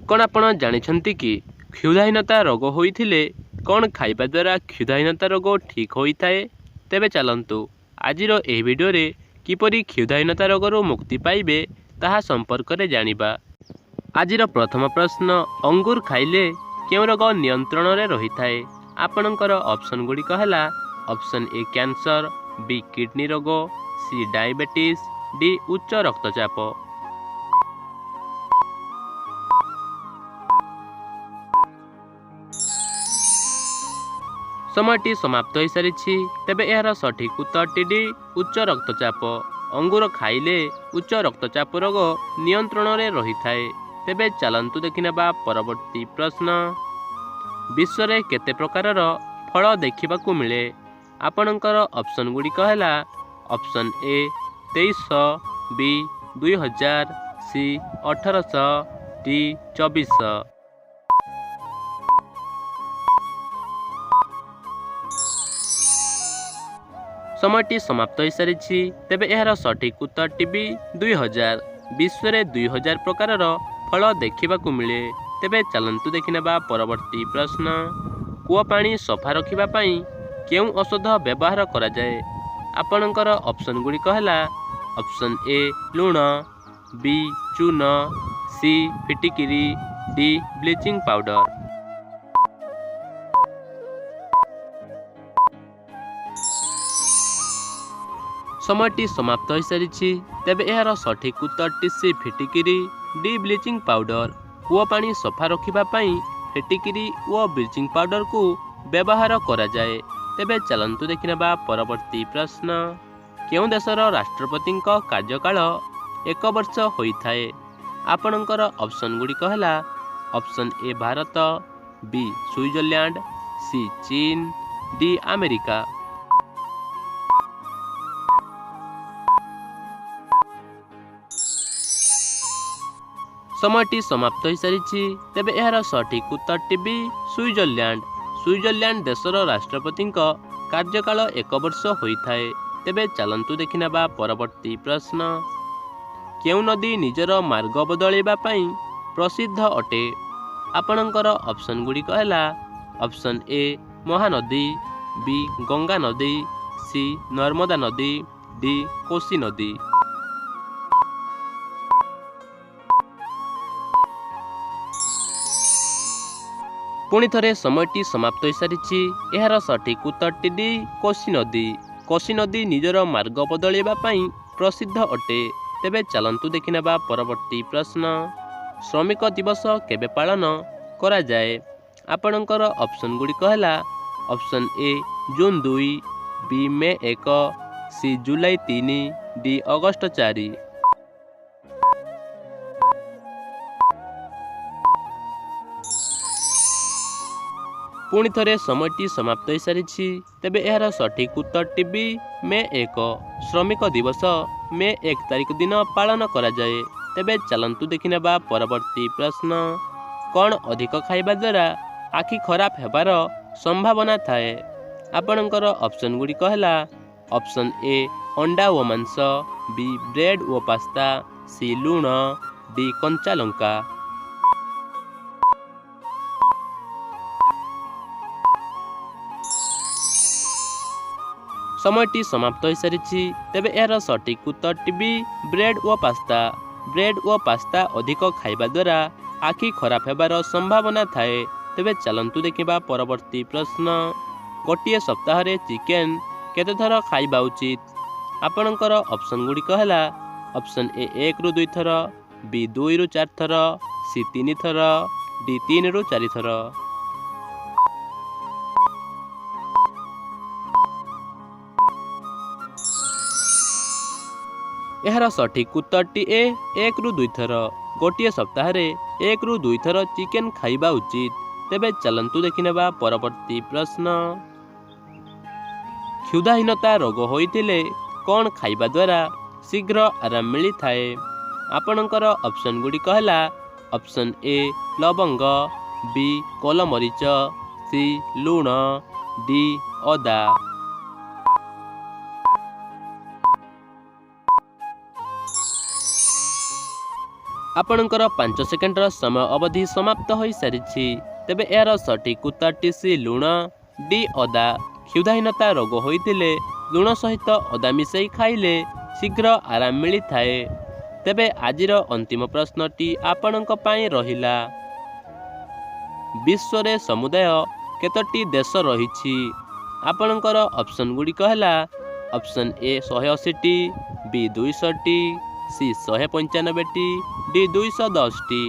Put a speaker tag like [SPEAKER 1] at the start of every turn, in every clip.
[SPEAKER 1] କ'ଣ ଆପଣ ଜାଣିଛନ୍ତି କି କ୍ଷୁଧାହୀନତା ରୋଗ ହୋଇଥିଲେ କ'ଣ ଖାଇବା ଦ୍ୱାରା କ୍ଷୁଧାହୀନତା ରୋଗ ଠିକ୍ ହୋଇଥାଏ? ତେବେ ଚାଲନ୍ତୁ ଆଜିର ଏହି ଭିଡ଼ିଓରେ କିପରି କ୍ଷୁଧାହୀନତା ରୋଗରୁ ମୁକ୍ତି ପାଇବେ ତାହା ସମ୍ପର୍କରେ ଜାଣିବା। ଆଜିର ପ୍ରଥମ ପ୍ରଶ୍ନ, ଅଙ୍ଗୁର ଖାଇଲେ କେଉଁ ରୋଗ ନିୟନ୍ତ୍ରଣରେ ରହିଥାଏ? ଆପଣଙ୍କର ଅପସନ୍ ଗୁଡ଼ିକ ହେଲା ଅପସନ୍ ଏ କ୍ୟାନ୍ସର, ବି କିଡନୀ ରୋଗ, ସି ଡାଇବେଟିସ୍, ଡି ଉଚ୍ଚ ରକ୍ତଚାପ। ସମୟଟି ସମାପ୍ତ ହୋଇସାରିଛି। ତେବେ ଏହାର ସଠିକ୍ ଉତ୍ତରଟି ଡି ଉଚ୍ଚ ରକ୍ତଚାପ। ଅଙ୍ଗୁର ଖାଇଲେ ଉଚ୍ଚ ରକ୍ତଚାପ ରୋଗ ନିୟନ୍ତ୍ରଣରେ ରହିଥାଏ। ତେବେ ଚାଲନ୍ତୁ ଦେଖିନେବା ପରବର୍ତ୍ତୀ ପ୍ରଶ୍ନ। ବିଶ୍ୱରେ କେତେ ପ୍ରକାରର ଫଳ ଦେଖିବାକୁ ମିଳେ? ଆପଣଙ୍କର ଅପସନ୍ ଗୁଡ଼ିକ ହେଲା ଅପସନ୍ ଏ 2300, ବି 2000, ସି 1800, ଡି 2400। ସମୟଟି ସମାପ୍ତ ହୋଇସାରିଛି। ତେବେ ଏହାର ସଠିକ୍ ଉତ୍ତରଟି ବି 2000। ବିଶ୍ୱରେ 2000 ପ୍ରକାରର ଫଳ ଦେଖିବାକୁ ମିଳେ। ତେବେ ଚାଲନ୍ତୁ ଦେଖିନେବା ପରବର୍ତ୍ତୀ ପ୍ରଶ୍ନ। କୂଅ ପାଣି ସଫା ରଖିବା ପାଇଁ କେଉଁ ଔଷଧ ବ୍ୟବହାର କରାଯାଏ? ଆପଣଙ୍କର ଅପସନ୍ ଗୁଡ଼ିକ ହେଲା ଅପସନ୍ ଏ ଲୁଣ, ବି ଚୂନ, ସି ଫିଟିକିରି, ଡି ବ୍ଲିଚିଂ ପାଉଡର। ସମୟଟି ସମାପ୍ତ ହୋଇସାରିଛି। ତେବେ ଏହାର ସଠିକ୍ ଉତ୍ତରଟି ସି ଫିଟିକିରି, ଡି ବ୍ଲିଚିଂ ପାଉଡର। କୂଅ ପାଣି ସଫା ରଖିବା ପାଇଁ ଫିଟିକିରି ଓ ବ୍ଲିଚିଂ ପାଉଡରକୁ ବ୍ୟବହାର କରାଯାଏ। ତେବେ ଚାଲନ୍ତୁ ଦେଖିନେବା ପରବର୍ତ୍ତୀ ପ୍ରଶ୍ନ। କେଉଁ ଦେଶର ରାଷ୍ଟ୍ରପତିଙ୍କ କାର୍ଯ୍ୟକାଳ 1 ବର୍ଷ ହୋଇଥାଏ? ଆପଣଙ୍କର ଅପସନ୍ ଗୁଡ଼ିକ ହେଲା ଅପସନ୍ ଏ ଭାରତ, ବି ସୁଇଜରଲ୍ୟାଣ୍ଡ, ସି ଚୀନ, ଡି ଆମେରିକା। ସମୟଟି ସମାପ୍ତ ହୋଇସାରିଛି। ତେବେ ଏହାର ସଠିକ୍ ଉତ୍ତରଟି ବି ସୁଇଜରଲ୍ୟାଣ୍ଡ। ସୁଇଜରଲ୍ୟାଣ୍ଡ ଦେଶର ରାଷ୍ଟ୍ରପତିଙ୍କ କାର୍ଯ୍ୟକାଳ 1 ବର୍ଷ ହୋଇଥାଏ। ତେବେ ଚାଲନ୍ତୁ ଦେଖିନେବା ପରବର୍ତ୍ତୀ ପ୍ରଶ୍ନ। କେଉଁ ନଦୀ ନିଜର ମାର୍ଗ ବଦଳାଇବା ପାଇଁ ପ୍ରସିଦ୍ଧ ଅଟେ? ଆପଣଙ୍କର ଅପସନ୍ ଗୁଡ଼ିକ ହେଲା ଅପସନ୍ ଏ ମହାନଦୀ, ବି ଗଙ୍ଗା ନଦୀ, ସି ନର୍ମଦା ନଦୀ, ଡି କୋଶି ନଦୀ। ପୁଣି ଥରେ ସମୟଟି ସମାପ୍ତ ହୋଇସାରିଛି। ଏହାର ସଠିକ୍ ଉତ୍ତରଟି ଡି କୋଶି ନଦୀ। କୋଶି ନଦୀ ନିଜର ମାର୍ଗ ବଦଳାଇବା ପାଇଁ ପ୍ରସିଦ୍ଧ ଅଟେ। ତେବେ ଚାଲନ୍ତୁ ଦେଖିନେବା ପରବର୍ତ୍ତୀ ପ୍ରଶ୍ନ। ଶ୍ରମିକ ଦିବସ କେବେ ପାଳନ କରାଯାଏ? ଆପଣଙ୍କର ଅପସନ୍ ଗୁଡ଼ିକ ହେଲା ଅପସନ୍ ଏ ଜୁନ୍ 2, ବି May 1, C July 3, D August 4। ପୁଣି ଥରେ ସମୟଟି ସମାପ୍ତ ହୋଇସାରିଛି। ତେବେ ଏହାର ସଠିକ୍ ଉତ୍ତରଟି ବି ମେ 1। ଶ୍ରମିକ ଦିବସ ମେ 1 ତାରିଖ ଦିନ ପାଳନ କରାଯାଏ। ତେବେ ଚାଲନ୍ତୁ ଦେଖିନେବା ପରବର୍ତ୍ତୀ ପ୍ରଶ୍ନ। କ'ଣ ଅଧିକ ଖାଇବା ଦ୍ୱାରା ଆଖି ଖରାପ ହେବାର ସମ୍ଭାବନା ଥାଏ? ଆପଣଙ୍କର ଅପସନ୍ ଗୁଡ଼ିକ ହେଲା ଅପସନ୍ ଏ ଅଣ୍ଡା ଓ ମାଂସ, ବି ବ୍ରେଡ୍ ଓ ପାସ୍ତା, ସି ଲୁଣ, ଡି କଞ୍ଚା ଲଙ୍କା। ସମୟଟି ସମାପ୍ତ ହୋଇସାରିଛି। ତେବେ ଏହାର ସଠିକ୍ ଉତ୍ତରଟି ବି ବ୍ରେଡ୍ ଓ ପାସ୍ତା। ବ୍ରେଡ୍ ଓ ପାସ୍ତା ଅଧିକ ଖାଇବା ଦ୍ୱାରା ଆଖି ଖରାପ ହେବାର ସମ୍ଭାବନା ଥାଏ। ତେବେ ଚାଲନ୍ତୁ ଦେଖିବା ପରବର୍ତ୍ତୀ ପ୍ରଶ୍ନ। ଗୋଟିଏ ସପ୍ତାହରେ ଚିକେନ୍ କେତେ ଥର ଖାଇବା ଉଚିତ? ଆପଣଙ୍କର ଅପସନ୍ ଗୁଡ଼ିକ ହେଲା ଅପସନ୍ ଏ 1ରୁ 2 ଥର, ବି 2ରୁ 4 ଥର, ସି 3 ଥର, ଡି 3ରୁ 4 ଥର। ଏହାର ସଠିକ୍ ଉତ୍ତରଟି ଏ 1ରୁ 2 ଥର। ଗୋଟିଏ ସପ୍ତାହରେ 1ରୁ 2 ଥର ଚିକେନ୍ ଖାଇବା ଉଚିତ। ତେବେ ଚାଲନ୍ତୁ ଦେଖିନେବା ପରବର୍ତ୍ତୀ ପ୍ରଶ୍ନ। କ୍ଷୁଧାହୀନତା ରୋଗ ହୋଇଥିଲେ କ'ଣ ଖାଇବା ଦ୍ୱାରା ଶୀଘ୍ର ଆରାମ ମିଳିଥାଏ? ଆପଣଙ୍କର ଅପସନ୍ ଗୁଡ଼ିକ ହେଲା ଅପସନ୍ ଏ ଲବଙ୍ଗ, ବି ଗୋଲମରିଚ, ସି ଲୁଣ, ଡି ଅଦା। ଆପଣଙ୍କର 5 ସେକେଣ୍ଡର ସମୟ ଅବଧି ସମାପ୍ତ ହୋଇସାରିଛି। ତେବେ ଏହାର ସଠିକ୍ ଉତ୍ତରଟି ସି ଲୁଣ। ଡି ଅଦା। କ୍ଷୁଧାହୀନତା ରୋଗ ହୋଇଥିଲେ ଲୁଣ ସହିତ ଅଦା ମିଶାଇ ଖାଇଲେ ଶୀଘ୍ର ଆରାମ ମିଳିଥାଏ। ତେବେ ଆଜିର ଅନ୍ତିମ ପ୍ରଶ୍ନଟି ଆପଣଙ୍କ ପାଇଁ ରହିଲା। ବିଶ୍ୱରେ ସମୁଦାୟ କେତୋଟି ଦେଶ ରହିଛି? ଆପଣଙ୍କର ଅପସନ୍ ଗୁଡ଼ିକ ହେଲା ଅପସନ୍ ଏ 180ଟି, ବି 200ଟି, ସି 195ଟି, ଡି 210ଟି।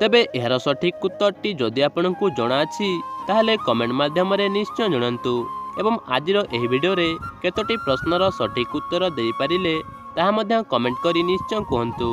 [SPEAKER 1] ତେବେ ଏହାର ସଠିକ୍ ଉତ୍ତରଟି ଯଦି ଆପଣଙ୍କୁ ଜଣାଅଛି ତାହେଲେ କମେଣ୍ଟ ମାଧ୍ୟମରେ ନିଶ୍ଚୟ ଜଣାନ୍ତୁ ଏବଂ ଆଜିର ଏହି ଭିଡ଼ିଓରେ କେତୋଟି ପ୍ରଶ୍ନର ସଠିକ୍ ଉତ୍ତର ଦେଇପାରିଲେ ତାହା ମଧ୍ୟ କମେଣ୍ଟ କରି ନିଶ୍ଚୟ କୁହନ୍ତୁ।